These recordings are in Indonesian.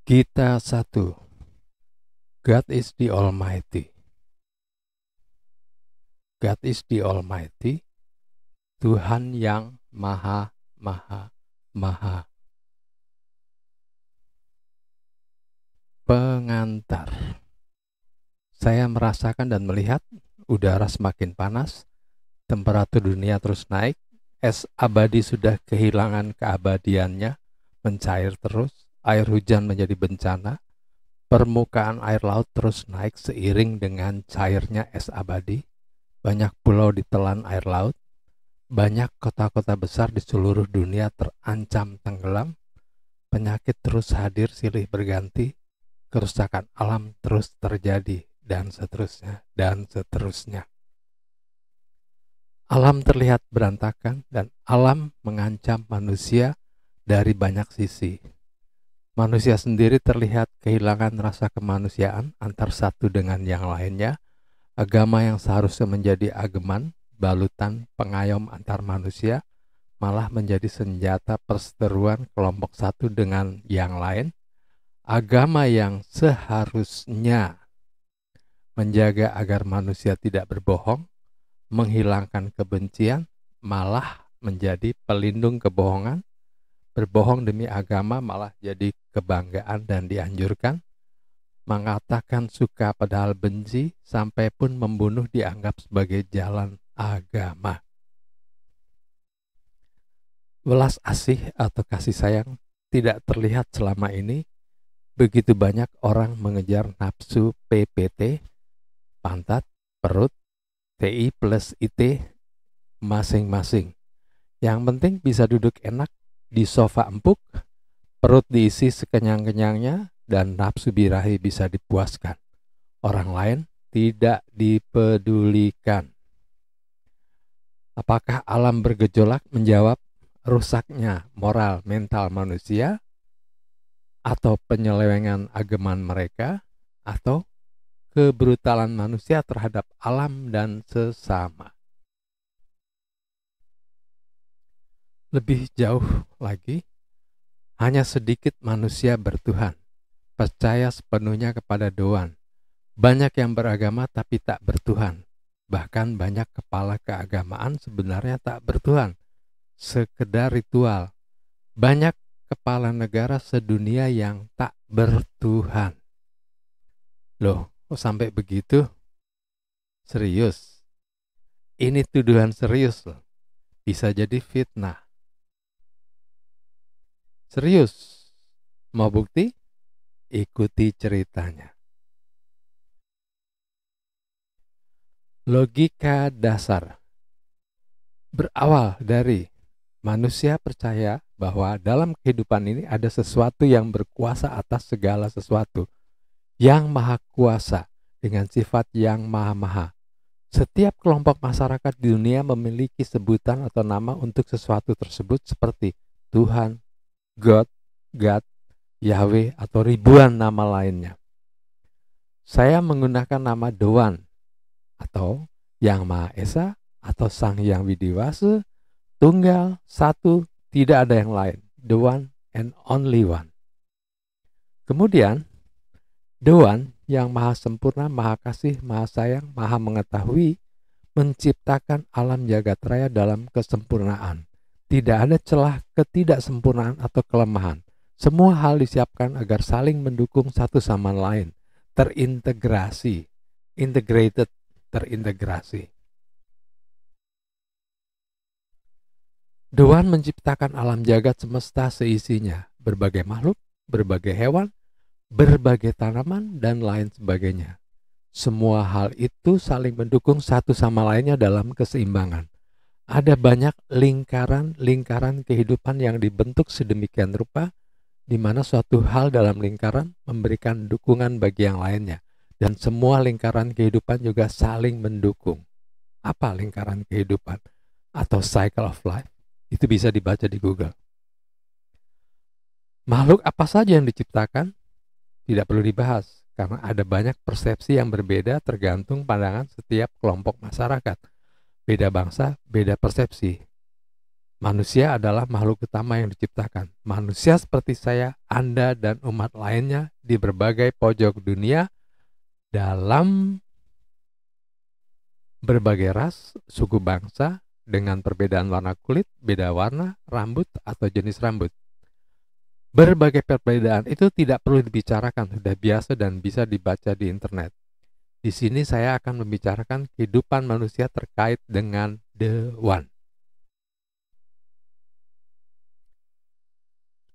Gita 1. God is the Almighty. God is the Almighty, Tuhan yang Maha. Pengantar. Saya merasakan dan melihat udara semakin panas, temperatur dunia terus naik, es abadi sudah kehilangan keabadiannya, mencair terus, air hujan menjadi bencana, permukaan air laut terus naik seiring dengan cairnya es abadi, banyak pulau ditelan air laut, banyak kota-kota besar di seluruh dunia terancam tenggelam, penyakit terus hadir silih berganti, kerusakan alam terus terjadi, dan seterusnya, dan seterusnya. Alam terlihat berantakan dan alam mengancam manusia dari banyak sisi. Manusia sendiri terlihat kehilangan rasa kemanusiaan antar satu dengan yang lainnya. Agama yang seharusnya menjadi ageman, balutan, pengayom antar manusia, malah menjadi senjata perseteruan kelompok satu dengan yang lain. Agama yang seharusnya menjaga agar manusia tidak berbohong, menghilangkan kebencian, malah menjadi pelindung kebohongan. Berbohong demi agama malah jadi kebanggaan dan dianjurkan. Mengatakan suka padahal benci, sampai pun membunuh dianggap sebagai jalan agama. Welas asih atau kasih sayang tidak terlihat selama ini. Begitu banyak orang mengejar nafsu PPT, pantat, perut, TI plus IT masing-masing. Yang penting bisa duduk enak di sofa empuk, perut diisi sekenyang-kenyangnya, dan nafsu birahi bisa dipuaskan. Orang lain tidak dipedulikan. Apakah alam bergejolak menjawab rusaknya moral mental manusia, atau penyelewengan ageman mereka, atau kebrutalan manusia terhadap alam dan sesama? Lebih jauh lagi, hanya sedikit manusia bertuhan, percaya sepenuhnya kepada doan. Banyak yang beragama tapi tak bertuhan. Bahkan banyak kepala keagamaan sebenarnya tak bertuhan, sekedar ritual. Banyak kepala negara sedunia yang tak bertuhan. Loh, kok sampai begitu? Serius? Ini tuduhan serius loh. Bisa jadi fitnah. Serius? Mau bukti? Ikuti ceritanya. Logika dasar berawal dari manusia percaya bahwa dalam kehidupan ini ada sesuatu yang berkuasa atas segala sesuatu, yang maha kuasa dengan sifat yang maha-maha. Setiap kelompok masyarakat di dunia memiliki sebutan atau nama untuk sesuatu tersebut seperti Tuhan, God, Yahweh, atau ribuan nama lainnya. Saya menggunakan nama Doan, atau Yang Maha Esa, atau Sang Hyang Widiwasa, tunggal, satu, tidak ada yang lain. The one and only one. Kemudian, Doan yang maha sempurna, maha kasih, maha sayang, maha mengetahui, menciptakan alam jagat raya dalam kesempurnaan. Tidak ada celah ketidaksempurnaan atau kelemahan. Semua hal disiapkan agar saling mendukung satu sama lain, terintegrasi, terintegrasi. Doan menciptakan alam jagat semesta seisinya, berbagai makhluk, berbagai hewan, berbagai tanaman, dan lain sebagainya. Semua hal itu saling mendukung satu sama lainnya dalam keseimbangan. Ada banyak lingkaran kehidupan yang dibentuk sedemikian rupa, di mana suatu hal dalam lingkaran memberikan dukungan bagi yang lainnya, dan semua lingkaran kehidupan juga saling mendukung. Apa lingkaran kehidupan atau cycle of life? Itu bisa dibaca di Google. Makhluk apa saja yang diciptakan? Tidak perlu dibahas, karena ada banyak persepsi yang berbeda tergantung pandangan setiap kelompok masyarakat. Beda bangsa, beda persepsi. Manusia adalah makhluk utama yang diciptakan. Manusia seperti saya, Anda, dan umat lainnya di berbagai pojok dunia dalam berbagai ras, suku bangsa, dengan perbedaan warna kulit, beda warna, rambut, atau jenis rambut. Berbagai perbedaan itu tidak perlu dibicarakan, sudah biasa dan bisa dibaca di internet. Di sini saya akan membicarakan kehidupan manusia terkait dengan The One.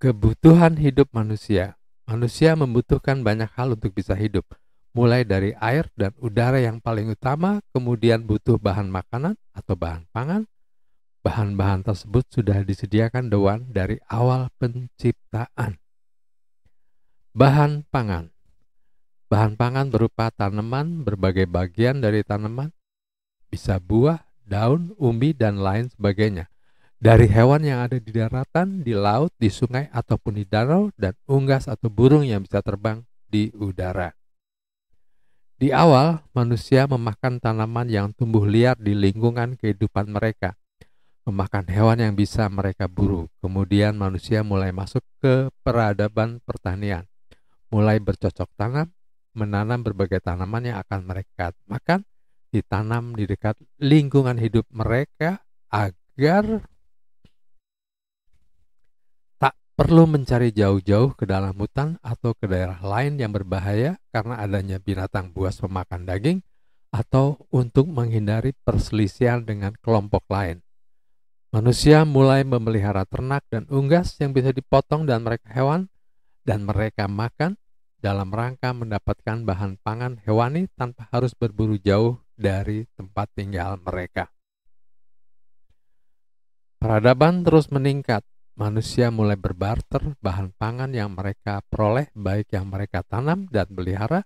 Kebutuhan hidup manusia. Manusia membutuhkan banyak hal untuk bisa hidup, mulai dari air dan udara yang paling utama, kemudian butuh bahan makanan atau bahan pangan. Bahan-bahan tersebut sudah disediakan The One dari awal penciptaan. Bahan pangan. Bahan pangan berupa tanaman, berbagai bagian dari tanaman, bisa buah, daun, umbi, dan lain sebagainya. Dari hewan yang ada di daratan, di laut, di sungai, ataupun di danau, dan unggas atau burung yang bisa terbang di udara. Di awal, manusia memakan tanaman yang tumbuh liar di lingkungan kehidupan mereka, memakan hewan yang bisa mereka buru. Kemudian manusia mulai masuk ke peradaban pertanian, mulai bercocok tanam, menanam berbagai tanaman yang akan mereka makan, ditanam di dekat lingkungan hidup mereka agar perlu mencari jauh-jauh ke dalam hutan atau ke daerah lain yang berbahaya karena adanya binatang buas pemakan daging atau untuk menghindari perselisihan dengan kelompok lain. Manusia mulai memelihara ternak dan unggas yang bisa dipotong dan mereka makan dalam rangka mendapatkan bahan pangan hewani tanpa harus berburu jauh dari tempat tinggal mereka. Peradaban terus meningkat. Manusia mulai berbarter bahan pangan yang mereka peroleh, baik yang mereka tanam dan pelihara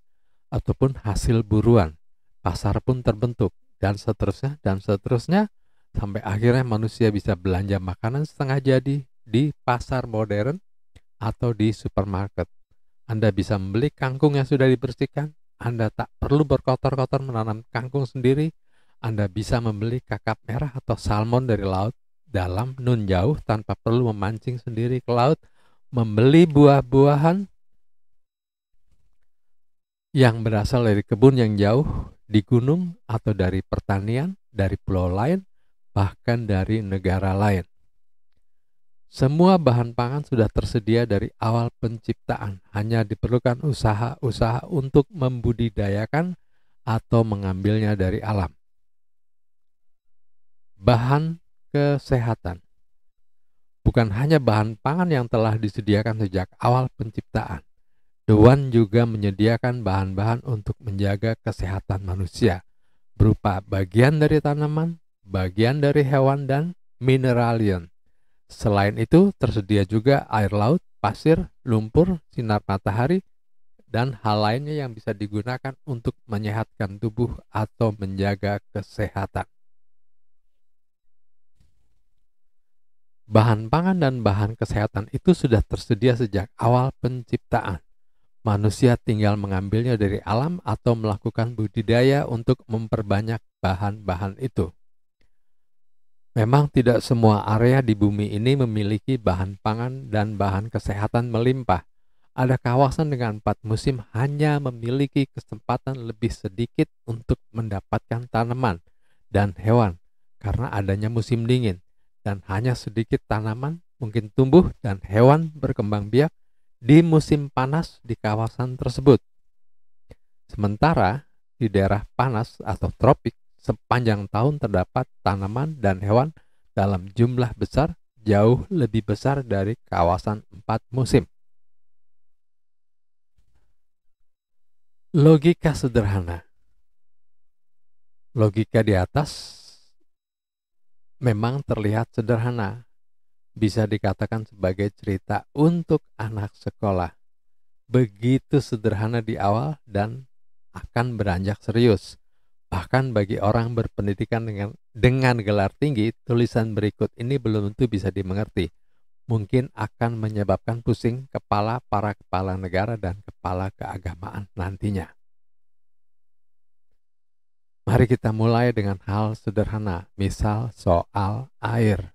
ataupun hasil buruan. Pasar pun terbentuk dan seterusnya sampai akhirnya manusia bisa belanja makanan setengah jadi di pasar modern atau di supermarket. Anda bisa membeli kangkung yang sudah dibersihkan. Anda tak perlu berkotor-kotor menanam kangkung sendiri. Anda bisa membeli kakap merah atau salmon dari laut dalam nun jauh tanpa perlu memancing sendiri ke laut, membeli buah-buahan yang berasal dari kebun yang jauh di gunung atau dari pertanian, dari pulau lain, bahkan dari negara lain. Semua bahan pangan sudah tersedia dari awal penciptaan, hanya diperlukan usaha-usaha untuk membudidayakan atau mengambilnya dari alam. Bahan kesehatan. Bukan hanya bahan pangan yang telah disediakan sejak awal penciptaan. The One juga menyediakan bahan-bahan untuk menjaga kesehatan manusia, berupa bagian dari tanaman, bagian dari hewan, dan mineralium. Selain itu, tersedia juga air laut, pasir, lumpur, sinar matahari, dan hal lainnya yang bisa digunakan untuk menyehatkan tubuh atau menjaga kesehatan. Bahan pangan dan bahan kesehatan itu sudah tersedia sejak awal penciptaan. Manusia tinggal mengambilnya dari alam atau melakukan budidaya untuk memperbanyak bahan-bahan itu. Memang tidak semua area di bumi ini memiliki bahan pangan dan bahan kesehatan melimpah. Ada kawasan dengan 4 musim hanya memiliki kesempatan lebih sedikit untuk mendapatkan tanaman dan hewan karena adanya musim dingin. Dan hanya sedikit tanaman mungkin tumbuh dan hewan berkembang biak di musim panas di kawasan tersebut. Sementara di daerah panas atau tropik sepanjang tahun terdapat tanaman dan hewan dalam jumlah besar, jauh lebih besar dari kawasan 4 musim. Logika sederhana. Logika di atas memang terlihat sederhana, bisa dikatakan sebagai cerita untuk anak sekolah. Begitu sederhana di awal dan akan beranjak serius. Bahkan bagi orang berpendidikan dengan gelar tinggi, tulisan berikut ini belum tentu bisa dimengerti. Mungkin akan menyebabkan pusing kepala para kepala negara dan kepala keagamaan nantinya. Mari kita mulai dengan hal sederhana, misal soal air.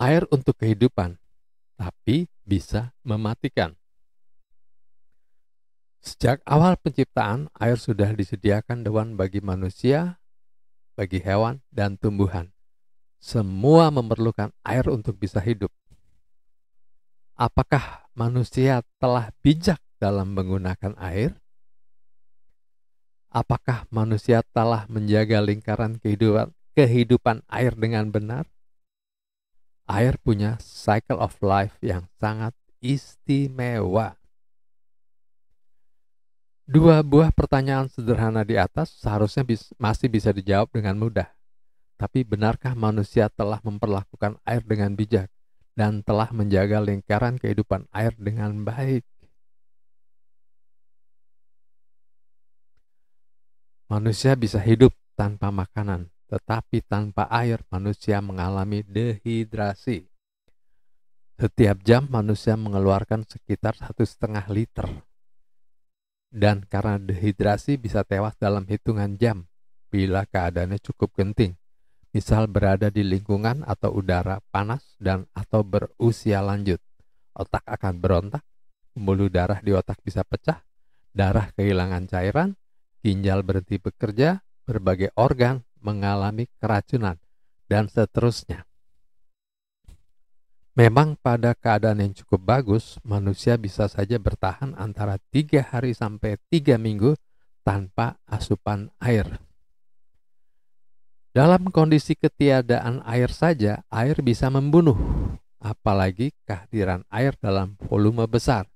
air untuk kehidupan, tapi bisa mematikan. Sejak awal penciptaan, air sudah disediakan Tuhan bagi manusia, bagi hewan, dan tumbuhan. Semua memerlukan air untuk bisa hidup. Apakah manusia telah bijak dalam menggunakan air? Apakah manusia telah menjaga lingkaran kehidupan air dengan benar? Air punya cycle of life yang sangat istimewa. Dua buah pertanyaan sederhana di atas seharusnya masih bisa dijawab dengan mudah. Tapi benarkah manusia telah memperlakukan air dengan bijak dan telah menjaga lingkaran kehidupan air dengan baik? Manusia bisa hidup tanpa makanan, tetapi tanpa air manusia mengalami dehidrasi. Setiap jam manusia mengeluarkan sekitar 1,5 liter. Dan karena dehidrasi bisa tewas dalam hitungan jam bila keadaannya cukup genting. Misal berada di lingkungan atau udara panas dan atau berusia lanjut. Otak akan berontak, pembuluh darah di otak bisa pecah, darah kehilangan cairan, ginjal berhenti bekerja, berbagai organ mengalami keracunan, dan seterusnya. Memang pada keadaan yang cukup bagus, manusia bisa saja bertahan antara 3 hari sampai 3 minggu tanpa asupan air. Dalam kondisi ketiadaan air saja, air bisa membunuh, apalagi kehadiran air dalam volume besar.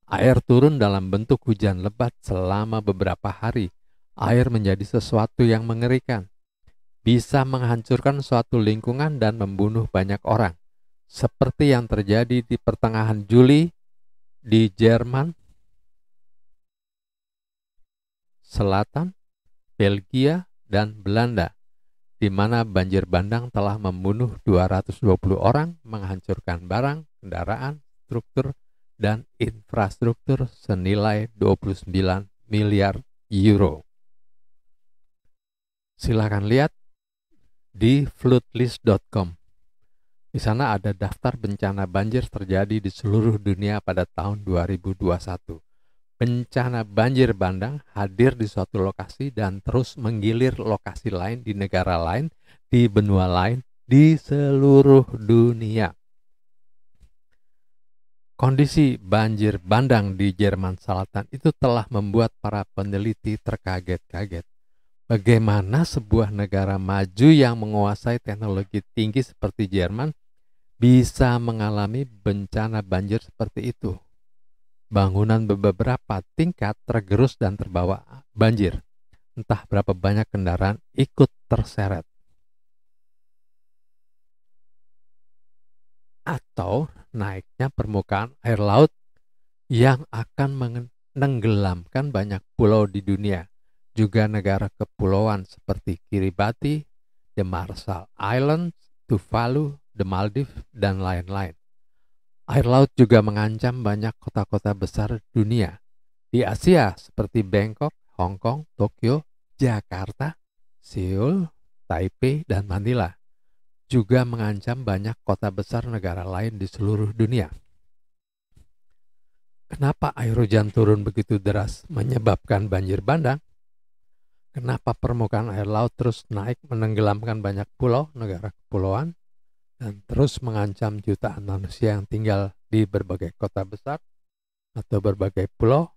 Air turun dalam bentuk hujan lebat selama beberapa hari. Air menjadi sesuatu yang mengerikan. Bisa menghancurkan suatu lingkungan dan membunuh banyak orang. Seperti yang terjadi di pertengahan Juli di Jerman Selatan, Belgia, dan Belanda, di mana banjir bandang telah membunuh 220 orang, menghancurkan barang, kendaraan, struktur, dan infrastruktur senilai 29 miliar euro. Silakan lihat di floodlist.com. Di sana ada daftar bencana banjir terjadi di seluruh dunia pada tahun 2021. Bencana banjir bandang hadir di suatu lokasi dan terus menggilir lokasi lain di negara lain, di benua lain, di seluruh dunia. Kondisi banjir bandang di Jerman Selatan itu telah membuat para peneliti terkaget-kaget. Bagaimana sebuah negara maju yang menguasai teknologi tinggi seperti Jerman bisa mengalami bencana banjir seperti itu. Bangunan beberapa tingkat tergerus dan terbawa banjir. Entah berapa banyak kendaraan ikut terseret. Atau naiknya permukaan air laut yang akan menenggelamkan banyak pulau di dunia. Juga negara kepulauan seperti Kiribati, The Marshall Islands, Tuvalu, The Maldives, dan lain-lain. Air laut juga mengancam banyak kota-kota besar dunia. Di Asia seperti Bangkok, Hong Kong, Tokyo, Jakarta, Seoul, Taipei, dan Manila. Juga mengancam banyak kota besar negara lain di seluruh dunia. Kenapa air hujan turun begitu deras menyebabkan banjir bandang? Kenapa permukaan air laut terus naik menenggelamkan banyak pulau, negara kepulauan, dan terus mengancam jutaan manusia yang tinggal di berbagai kota besar atau berbagai pulau?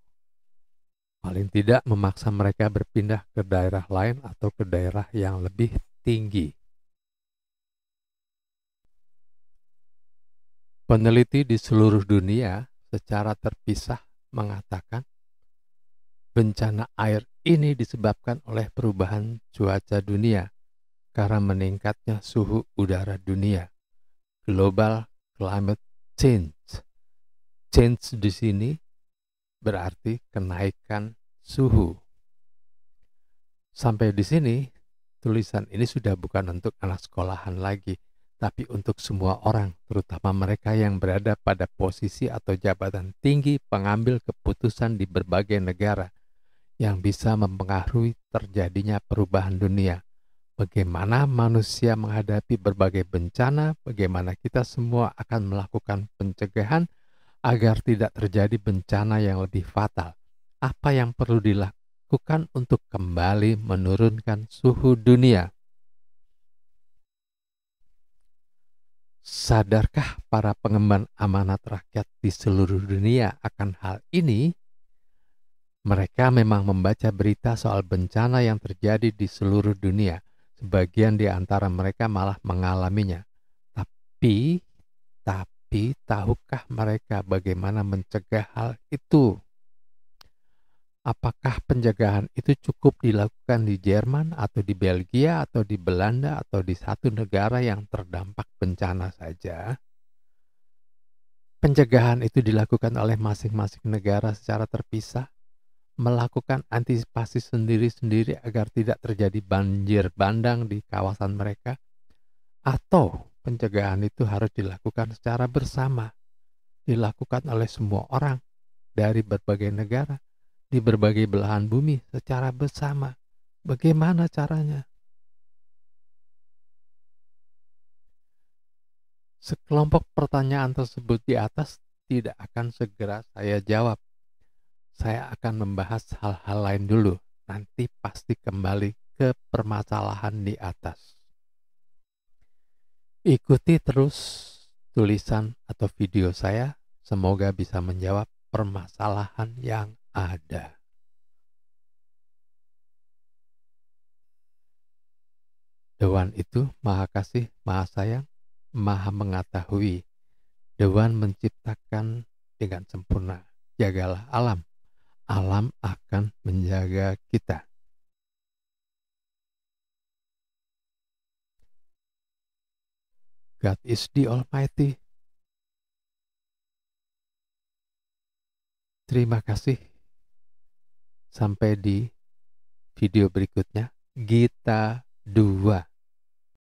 Paling tidak memaksa mereka berpindah ke daerah lain atau ke daerah yang lebih tinggi. Peneliti di seluruh dunia secara terpisah mengatakan bencana air ini disebabkan oleh perubahan cuaca dunia karena meningkatnya suhu udara dunia. Global climate change. Change di sini berarti kenaikan suhu. Sampai di sini, tulisan ini sudah bukan untuk anak sekolahan lagi, tapi untuk semua orang, terutama mereka yang berada pada posisi atau jabatan tinggi pengambil keputusan di berbagai negara, yang bisa mempengaruhi terjadinya perubahan dunia. bagaimana manusia menghadapi berbagai bencana, bagaimana kita semua akan melakukan pencegahan agar tidak terjadi bencana yang lebih fatal. Apa yang perlu dilakukan untuk kembali menurunkan suhu dunia? Sadarkah para pengemban amanat rakyat di seluruh dunia akan hal ini? Mereka memang membaca berita soal bencana yang terjadi di seluruh dunia. Sebagian di antara mereka malah mengalaminya. Tapi tahukah mereka bagaimana mencegah hal itu? Apakah pencegahan itu cukup dilakukan di Jerman atau di Belgia atau di Belanda atau di satu negara yang terdampak bencana saja? Pencegahan itu dilakukan oleh masing-masing negara secara terpisah, melakukan antisipasi sendiri-sendiri agar tidak terjadi banjir bandang di kawasan mereka, atau pencegahan itu harus dilakukan secara bersama, dilakukan oleh semua orang dari berbagai negara, di berbagai belahan bumi secara bersama. Bagaimana caranya? Sekelompok pertanyaan tersebut di atas tidak akan segera saya jawab. Saya akan membahas hal-hal lain dulu. Nanti pasti kembali ke permasalahan di atas. Ikuti terus tulisan atau video saya. Semoga bisa menjawab permasalahan yang ada. Dewan itu maha kasih, maha sayang, maha mengetahui. Dewan menciptakan dengan sempurna. Jagalah alam. Alam akan menjaga kita. God is the Almighty. Terima kasih. Sampai di video berikutnya. Gita 2.